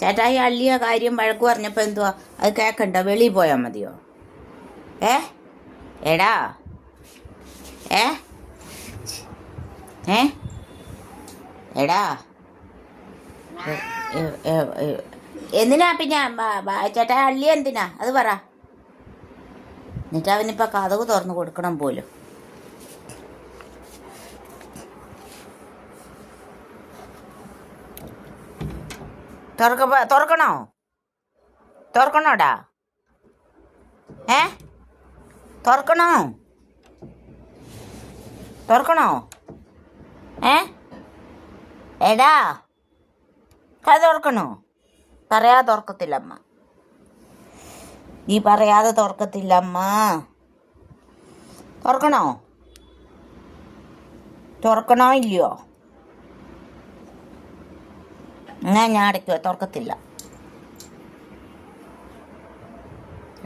ചേട്ടായി അള്ളിയ കാര്യം വഴക്ക് പറഞ്ഞപ്പോൾ എന്തുവാ അത് കേൾക്കണ്ട, വെളിയിൽ പോയാൽ മതിയോ? എടാ ഏ ഏ എടാ എന്തിനാ പിന്നെ ചേട്ടാ അള്ളിയ എന്തിനാ അത് പറ. എന്നിട്ട് അവനിപ്പോൾ കതക് തുറന്ന് കൊടുക്കണം പോലും. തുറക്കണോ? തുറക്കണോടാ? തുറക്കണോ? തുറക്കണോ? എടാ കഥ തുറക്കണോ? പറയാതെ തുറക്കത്തില്ലമ്മ. നീ പറയാതെ തുറക്കത്തില്ലമ്മ. തുറക്കണോ? തുറക്കണോ ഇല്ലയോ? ഞാൻ അടയ്ക്കുക, തുറക്കത്തില്ല.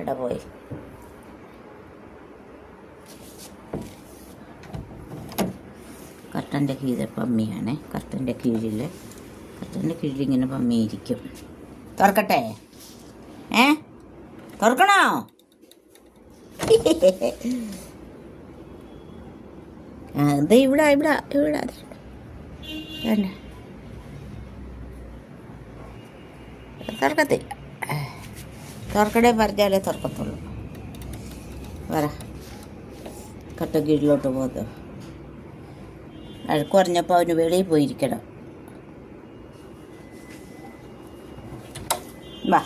എടാ പോയി. കർട്ടൻ്റെ കീഴിൽ പമ്മിയാണേ. കർട്ടൻ്റെ കീഴിൽ ഇങ്ങനെ പമ്മിയിരിക്കും. തുറക്കട്ടെ? തുറക്കണോ? അത് ഇവിടെ വേണ്ട, തുറക്കത്തില്ല. തുറക്കണേ പറഞ്ഞാലേ തുറക്കത്തുള്ളൂ. പറ. കട്ട കീഴിലോട്ട് പോകുന്നത് അഴക്ക് പറഞ്ഞപ്പോൾ അവന് വെളിയിൽ പോയിരിക്കണം. വാ.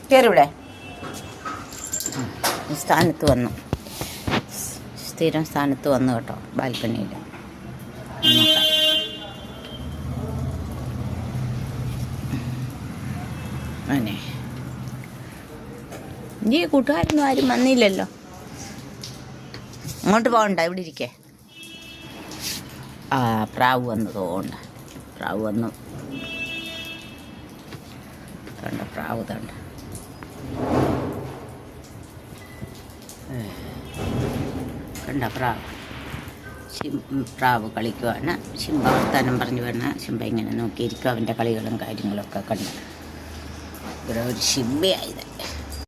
കയറിവിടെ. സ്ഥാനത്ത് വന്നു, സ്ഥിരം സ്ഥാനത്ത് വന്നു കേട്ടോ, ബാൽക്കണിയിൽ. അങ്ങനെ ഈ കൂട്ടുകാരൊന്നും ആരും വന്നില്ലല്ലോ. അങ്ങോട്ട് പോകണ്ട, ഇവിടെ ഇരിക്കേ. പ്രാവ് വന്നു തോണ്ട. പ്രാവ് വന്നു. തണ്ട പ്രാവ് തണ്ട. കണ്ട പ്രാവ്. പ്രാവ് കളിക്കുവാണ്. ശിംബ വർത്താനം പറഞ്ഞു വേണം. ശിംബ ഇങ്ങനെ നോക്കിയിരിക്കും. അവൻ്റെ കളികളും കാര്യങ്ങളൊക്കെ കണ്ട് ഇവിടെ ഒരു ശിംബയായത്.